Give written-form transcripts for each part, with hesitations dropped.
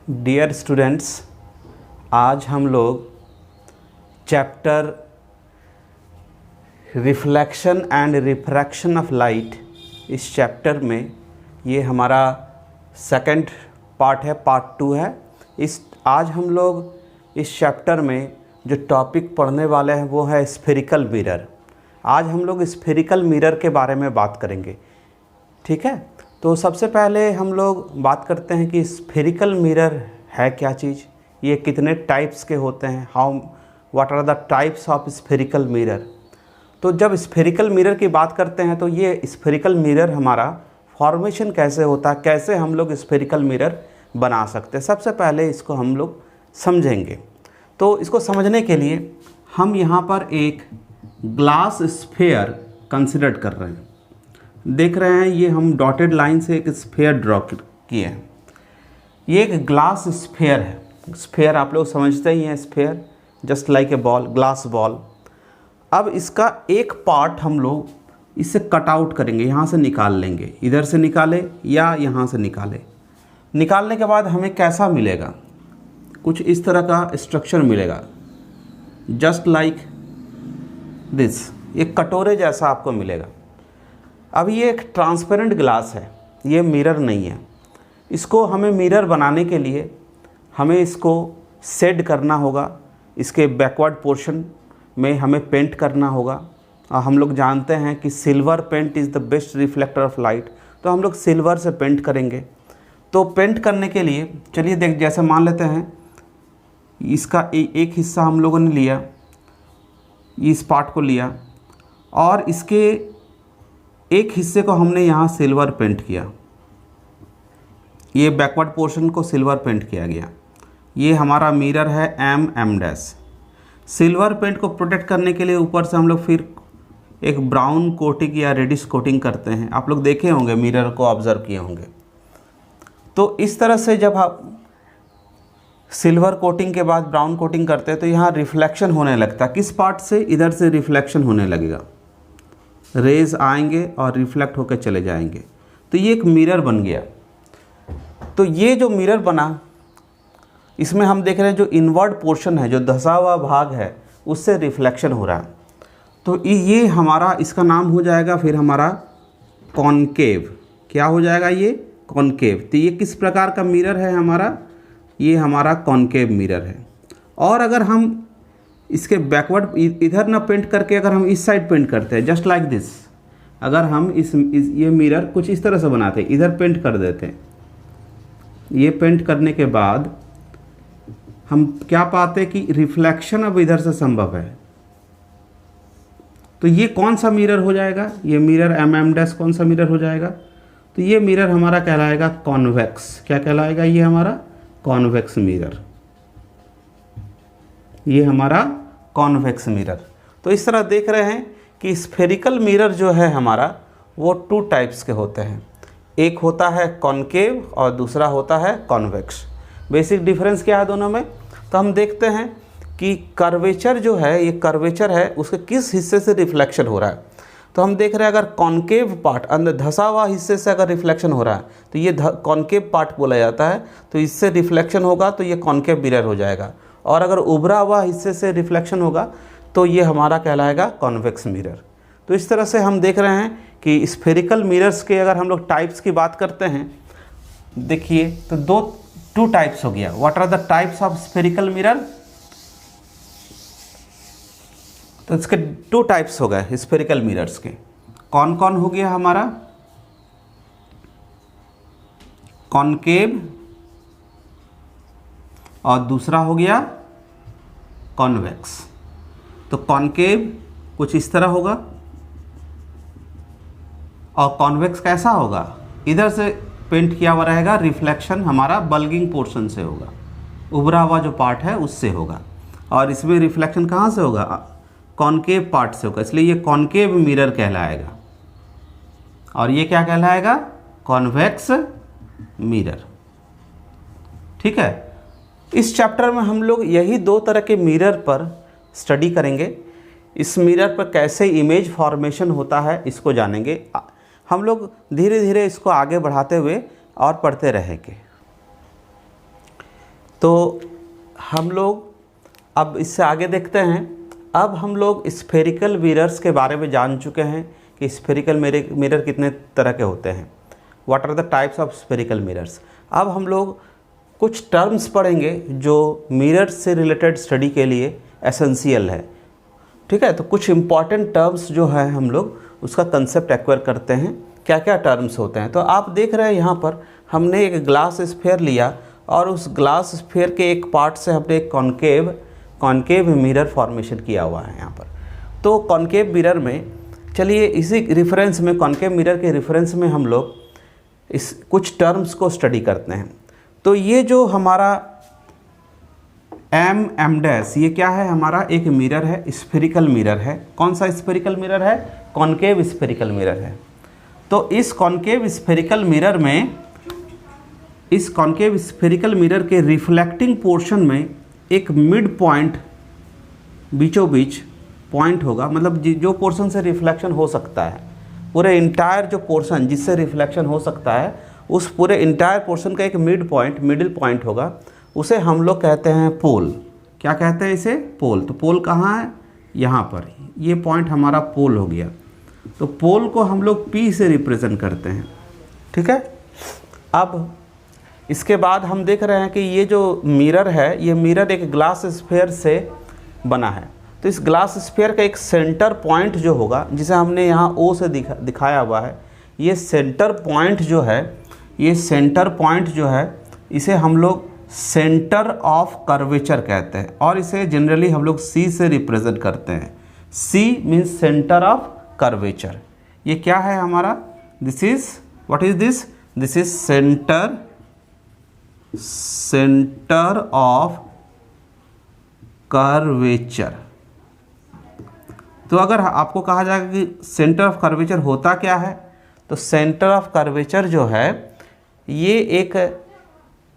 Dear students, आज हम लोग chapter reflection and refraction of light, इस चैप्टर में ये हमारा सेकंड पार्ट है, पार्ट 2 है। आज हम लोग इस चैप्टर में जो टॉपिक पढ़ने वाले हैं वो है स्फेरिकल मिरर। आज हम लोग स्फेरिकल मिरर के बारे में बात करेंगे, ठीक है। तो सबसे पहले हम लोग बात करते हैं कि स्फेरिकल मिरर है क्या चीज़, ये कितने टाइप्स के होते हैं, what are the types of spherical mirror. तो जब स्फेरिकल मिरर की बात करते हैं तो ये स्फेरिकल मिरर हमारा फॉर्मेशन कैसे होता है, कैसे हम लोग स्फेरिकल मिरर बना सकते हैं, सबसे पहले इसको हम लोग समझेंगे। तो इसको समझने के लिए हम यहाँ पर एक ग्लास स्फेयर कंसिडर कर रहे हैं। देख रहे हैं ये हम डॉटेड लाइन से एक स्फेयर ड्रॉ किए हैं। ये एक ग्लास स्फेयर है। स्फेयर आप लोग समझते ही हैं, sphere just like a ball, glass ball. अब इसका एक पार्ट हम लोग इसे कट आउट करेंगे, यहाँ से निकाल लेंगे, इधर से निकाले या यहाँ से निकाले। निकालने के बाद हमें कैसा मिलेगा, कुछ इस तरह का स्ट्रक्चर मिलेगा, जस्ट लाइक दिस, एक कटोरे जैसा आपको मिलेगा। अब ये एक ट्रांसपेरेंट ग्लास है, ये मिरर नहीं है। इसको हमें मिरर बनाने के लिए हमें इसको शेड करना होगा, इसके बैकवर्ड पोर्शन में हमें पेंट करना होगा। और हम लोग जानते हैं कि silver paint is the best reflector of light, तो हम लोग सिल्वर से पेंट करेंगे। तो पेंट करने के लिए चलिए देख, जैसे मान लेते हैं इसका एक हिस्सा हम लोगों ने लिया, इस पार्ट को लिया और इसके एक हिस्से को हमने यहाँ सिल्वर पेंट किया, ये बैकवर्ड पोर्शन को सिल्वर पेंट किया गया। ये हमारा मिरर है M'। सिल्वर पेंट को प्रोटेक्ट करने के लिए ऊपर से हम लोग फिर एक ब्राउन कोटिंग या रेडिश कोटिंग करते हैं। आप लोग देखे होंगे, मिरर को ऑब्जर्व किए होंगे। तो इस तरह से जब आप सिल्वर कोटिंग के बाद ब्राउन कोटिंग करते हैं तो यहाँ रिफ्लेक्शन होने लगता है। किस पार्ट से? इधर से रिफ्लेक्शन होने लगेगा, रेज आएंगे और रिफ्लेक्ट होकर चले जाएंगे। तो ये एक मिरर बन गया। तो ये जो मिरर बना, इसमें हम देख रहे हैं जो इनवर्ड पोर्शन है, जो धंसा हुआ भाग है, उससे रिफ्लेक्शन हो रहा है। तो ये हमारा, इसका नाम हो जाएगा फिर हमारा कॉनकेव। क्या हो जाएगा? ये कॉनकेव। तो ये किस प्रकार का मिरर है हमारा? ये हमारा कॉनकेव मिरर है। और अगर हम इसके बैकवर्ड इधर ना पेंट करके अगर हम इस साइड पेंट करते हैं, जस्ट लाइक दिस, अगर हम ये मिरर कुछ इस तरह से बनाते हैं, इधर पेंट कर देते हैं, ये पेंट करने के बाद हम क्या पाते हैं कि रिफ्लेक्शन अब इधर से संभव है। तो ये कौन सा मिरर हो जाएगा? ये मिरर M' कौन सा मिरर हो जाएगा? तो ये मिरर हमारा कहलाएगा कॉन्वेक्स। क्या कहलाएगा? ये हमारा कॉन्वेक्स मिरर। ये हमारा कॉन्वेक्स मिरर। तो इस तरह देख रहे हैं कि स्फेरिकल मिरर जो है हमारा, वो 2 टाइप्स के होते हैं। एक होता है कॉनकेव और दूसरा होता है कॉन्वेक्स। बेसिक डिफरेंस क्या है दोनों में? तो हम देखते हैं कि कर्वेचर जो है, ये कर्वेचर है, उसके किस हिस्से से रिफ्लेक्शन हो रहा है। तो हम देख रहे हैं अगर कॉनकेव पार्ट, अंदर धंसा हुआ हिस्से से अगर रिफ्लेक्शन हो रहा है तो ये कॉनकेव पार्ट बोला जाता है। तो इससे रिफ्लेक्शन होगा तो ये कॉनकेव मिरर हो जाएगा। और अगर उभरा हुआ हिस्से से रिफ्लेक्शन होगा तो ये हमारा कहलाएगा कॉन्वेक्स मिरर। तो इस तरह से हम देख रहे हैं कि स्फेरिकल मिरर्स के अगर हम लोग टाइप्स की बात करते हैं, देखिए तो 2 टाइप्स हो गया। What are the types of spherical mirror? तो इसके 2 टाइप्स हो गए स्फेरिकल मिरर्स के। कौन कौन हो गया हमारा? कॉनकेव और दूसरा हो गया कॉन्वेक्स। तो कॉनकेव कुछ इस तरह होगा और कॉन्वेक्स कैसा होगा? इधर से पेंट किया हुआ रहेगा, रिफ्लेक्शन हमारा बल्गिंग पोर्शन से होगा, उभरा हुआ जो पार्ट है उससे होगा। और इसमें रिफ्लेक्शन कहाँ से होगा? कॉनकेव पार्ट से होगा, इसलिए ये कॉनकेव मिरर कहलाएगा। और ये क्या कहलाएगा? Convex mirror. ठीक है। इस चैप्टर में हम लोग यही 2 तरह के मिरर पर स्टडी करेंगे। इस मिरर पर कैसे इमेज फॉर्मेशन होता है इसको जानेंगे। हम लोग धीरे धीरे इसको आगे बढ़ाते हुए और पढ़ते रहेंगे। तो हम लोग अब इससे आगे देखते हैं। अब हम लोग स्फेरिकल मिरर्स के बारे में जान चुके हैं कि स्फेरिकल मिरर कितने तरह के होते हैं, what are the types of spherical mirrors. अब हम लोग कुछ टर्म्स पढ़ेंगे जो मिरर से रिलेटेड स्टडी के लिए एसेंशियल है, ठीक है। तो कुछ इंपॉर्टेंट टर्म्स जो है हम लोग उसका कंसेप्ट एक्वायर करते हैं, क्या क्या टर्म्स होते हैं। तो आप देख रहे हैं यहाँ पर हमने एक ग्लास स्फीयर लिया और उस ग्लास स्फीयर के एक पार्ट से हमने एक कॉन्केव मिरर फॉर्मेशन किया हुआ है यहाँ पर। तो कॉन्केव मिरर में चलिए इसी रिफरेंस में, कॉन्केव मिरर के रिफरेंस में हम लोग इस कुछ टर्म्स को स्टडी करते हैं। तो ये जो हमारा एम डैश, ये क्या है, हमारा एक मिरर है, स्फेरिकल मिरर है। कौन सा स्फेरिकल मिरर है? कॉन्केव स्फेरिकल मिरर है। तो इस कॉन्केव स्फेरिकल मिरर में, इस कॉन्केव स्फेरिकल मिरर के रिफ्लेक्टिंग पोर्शन में एक मिड पॉइंट, बीचों बीच पॉइंट होगा, मतलब जो पोर्शन से रिफ्लेक्शन हो सकता है, पूरे इंटायर जो पोर्शन जिससे रिफ्लेक्शन हो सकता है, उस पूरे इंटायर पोर्शन का एक मिडिल पॉइंट होगा, उसे हम लोग कहते हैं पोल। क्या कहते हैं इसे? पोल। तो पोल कहाँ है? यहाँ पर, ये पॉइंट हमारा पोल हो गया। तो पोल को हम लोग P से रिप्रेजेंट करते हैं, ठीक है। अब इसके बाद हम देख रहे हैं कि ये जो मिरर है, ये मिरर एक ग्लास स्फीयर से बना है। तो इस ग्लास स्फीयर का एक सेंटर पॉइंट जो होगा, जिसे हमने यहाँ O से दिखाया हुआ है, ये सेंटर पॉइंट जो है, ये सेंटर पॉइंट जो है, इसे हम लोग सेंटर ऑफ कर्वेचर कहते हैं और इसे जनरली हम लोग C से रिप्रेजेंट करते हैं। C means centre of curvature. ये क्या है हमारा? This is, what is this? This is centre of curvature. तो अगर आपको कहा जाएगा कि सेंटर ऑफ कर्वेचर होता क्या है, तो सेंटर ऑफ कर्वेचर जो है ये एक,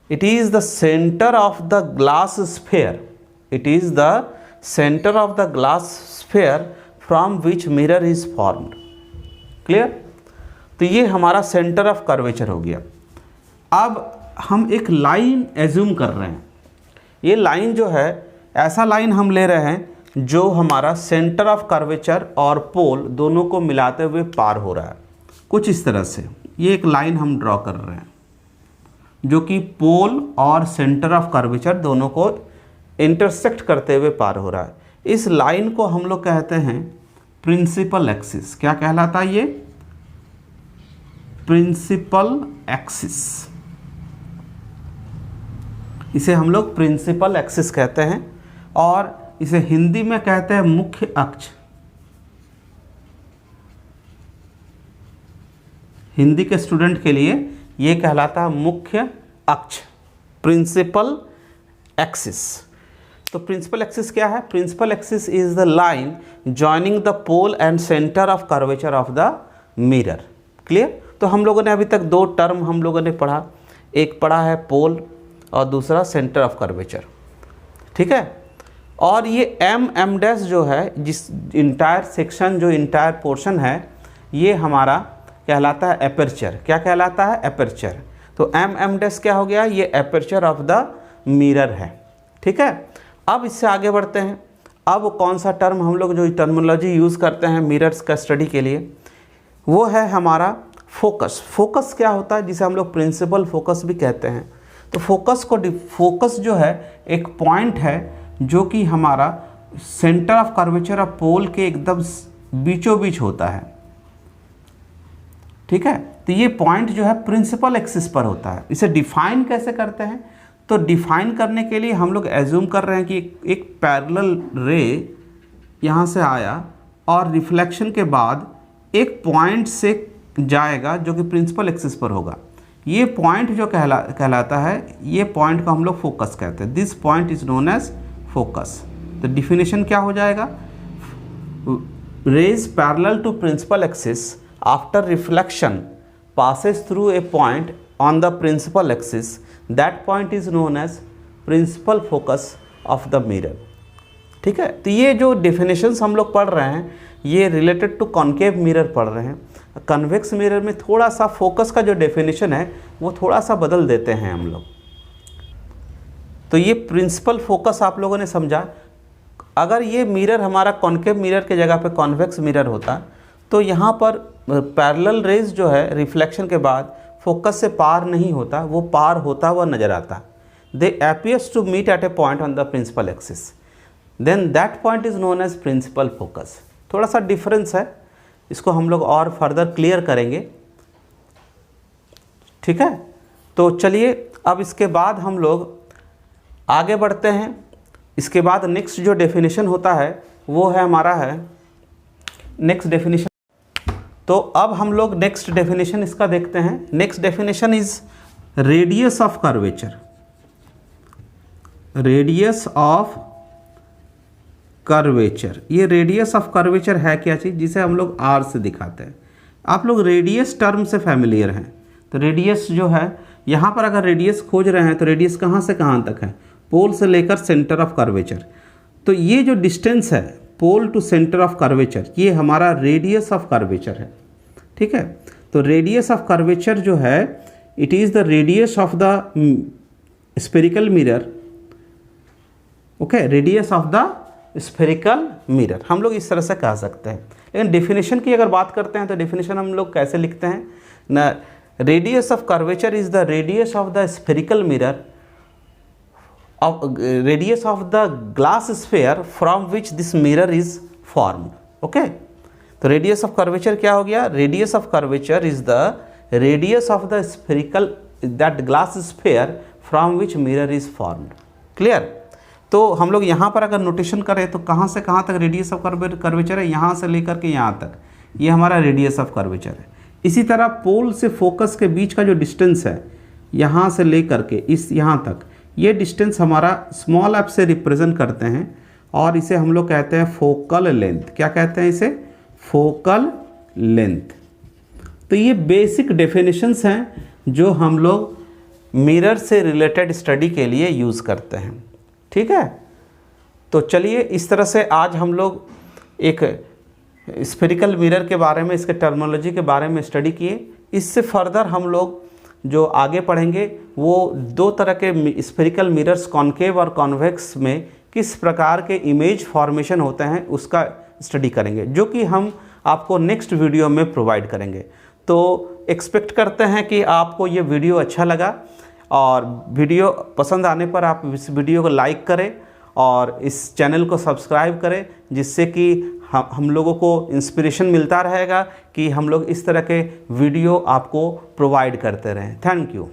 it is the centre of the glass sphere, it is the centre of the glass sphere from which mirror is formed. Clear? तो ये हमारा सेंटर ऑफ कर्वेचर हो गया। अब हम एक लाइन एज्यूम कर रहे हैं, ये लाइन जो है, ऐसा लाइन हम ले रहे हैं जो हमारा सेंटर ऑफ कर्वेचर और पोल दोनों को मिलाते हुए पार हो रहा है, कुछ इस तरह से। ये एक लाइन हम ड्रॉ कर रहे हैं जो कि पोल और सेंटर ऑफ कर्वेचर दोनों को इंटरसेक्ट करते हुए पार हो रहा है। इस लाइन को हम लोग कहते हैं प्रिंसिपल एक्सिस। क्या कहलाता है ये? Principal axis. इसे हम लोग प्रिंसिपल एक्सिस कहते हैं और इसे हिंदी में कहते हैं मुख्य अक्ष। हिंदी के स्टूडेंट के लिए ये कहलाता है मुख्य अक्ष, प्रिंसिपल एक्सिस। तो प्रिंसिपल एक्सिस क्या है? Principal axis is the line joining the pole and centre of curvature of the mirror. Clear? तो हम लोगों ने अभी तक दो टर्म हम लोगों ने पढ़ा, एक पढ़ा है पोल और दूसरा सेंटर ऑफ कर्वेचर, ठीक है। और ये एम डैश जो है, जिस इंटायर सेक्शन, जो इंटायर पोर्शन है, ये हमारा कहलाता है एपर्चर। क्या कहलाता है? एपर्चर। तो एम डैश क्या हो गया? ये एपर्चर ऑफ द मिरर है, ठीक है। अब इससे आगे बढ़ते हैं। अब कौन सा टर्म हम लोग जो टर्मिनोलॉजी यूज़ करते हैं मिरर्स का स्टडी के लिए, वो है हमारा फोकस। फोकस क्या होता है? जिसे हम लोग प्रिंसिपल फोकस भी कहते हैं। तो फोकस जो है एक पॉइंट है जो कि हमारा सेंटर ऑफ कर्वेचर ऑफ पोल के एकदम बीचों बीच होता है, ठीक है। तो ये पॉइंट जो है प्रिंसिपल एक्सिस पर होता है। इसे डिफाइन कैसे करते हैं? तो डिफाइन करने के लिए हम लोग एज्यूम कर रहे हैं कि एक पैरेलल रे यहाँ से आया और रिफ्लेक्शन के बाद एक पॉइंट से जाएगा जो कि प्रिंसिपल एक्सिस पर होगा। ये पॉइंट जो कहलाता है, ये पॉइंट को हम लोग फोकस कहते हैं। This point is known as focus. तो डिफिनेशन क्या हो जाएगा? Rays parallel to principal axis after reflection passes through a point on the principal axis, that point is known as principal focus of the mirror। ठीक है। तो ये जो definitions हम लोग पढ़ रहे हैं, ये रिलेटेड टू कॉन्केव मिरर पढ़ रहे हैं। कन्वेक्स मिरर में थोड़ा सा फोकस का जो डेफिनेशन है वो थोड़ा सा बदल देते हैं हम लोग। तो ये प्रिंसिपल फोकस आप लोगों ने समझा। अगर ये मिरर हमारा कॉन्केव मिरर के जगह पे कॉन्वेक्स मिरर होता तो यहाँ पर पैरेलल रेज जो है रिफ्लेक्शन के बाद फोकस से पार नहीं होता, वो पार होता हुआ नज़र आता। They appears to meet at a point on the principal axis, then that point is known as principal focus. थोड़ा सा डिफरेंस है, इसको हम लोग और फर्दर क्लियर करेंगे, ठीक है। तो चलिए अब इसके बाद हम लोग आगे बढ़ते हैं। इसके बाद नेक्स्ट जो डेफिनेशन होता है वो है हमारा है नेक्स्ट डेफिनेशन। तो अब हम लोग नेक्स्ट डेफिनेशन इसका देखते हैं। Next definition is radius of curvature. Radius of curvature, ये रेडियस ऑफ कर्वेचर है क्या चीज़, जिसे हम लोग आर से दिखाते हैं। आप लोग रेडियस टर्म से फैमिलियर हैं, तो रेडियस जो है यहाँ पर अगर रेडियस खोज रहे हैं तो रेडियस कहाँ से कहाँ तक है, पोल से लेकर सेंटर ऑफ कर्वेचर। तो ये जो डिस्टेंस है pole to centre of curvature, ये हमारा रेडियस ऑफ कर्वेचर है, ठीक है। तो रेडियस ऑफ कर्वेचर जो है it is the radius of the spherical mirror, okay, radius of the spherical mirror हम लोग इस तरह से कह सकते हैं। लेकिन डेफिनेशन की अगर बात करते हैं तो डेफिनेशन हम लोग कैसे लिखते हैं ना, radius of curvature is the radius of the spherical mirror of radius of the glass sphere from which this mirror is formed, okay। तो radius of curvature क्या हो गया, radius of curvature is the radius of the spherical that glass sphere from which mirror is formed, clear। तो हम लोग यहाँ पर अगर नोटेशन करें तो कहाँ से कहाँ तक रेडियस ऑफ कर्वेचर है, यहाँ से लेकर के यहाँ तक, ये हमारा रेडियस ऑफ कर्वेचर है। इसी तरह पोल से फोकस के बीच का जो डिस्टेंस है यहाँ से लेकर के इस यहाँ तक, ये डिस्टेंस हमारा स्मॉल एफ से रिप्रेजेंट करते हैं और इसे हम लोग कहते हैं फोकल लेंथ। क्या कहते हैं इसे, फोकल लेंथ। तो ये बेसिक डेफिनेशंस हैं जो हम लोग मिरर से रिलेटेड स्टडी के लिए यूज़ करते हैं, ठीक है। तो चलिए इस तरह से आज हम लोग एक स्फेरिकल मिरर के बारे में, इसके टर्मिनोलॉजी के बारे में स्टडी किए। इससे फर्दर हम लोग जो आगे पढ़ेंगे वो दो तरह के स्फेरिकल मिरर्स कॉन्केव और कॉन्वेक्स में किस प्रकार के इमेज फॉर्मेशन होते हैं उसका स्टडी करेंगे, जो कि हम आपको नेक्स्ट वीडियो में प्रोवाइड करेंगे। तो एक्सपेक्ट करते हैं कि आपको ये वीडियो अच्छा लगा और वीडियो पसंद आने पर आप इस वीडियो को लाइक करें और इस चैनल को सब्सक्राइब करें, जिससे कि हम लोगों को इंस्पिरेशन मिलता रहेगा कि हम लोग इस तरह के वीडियो आपको प्रोवाइड करते रहें। Thank you.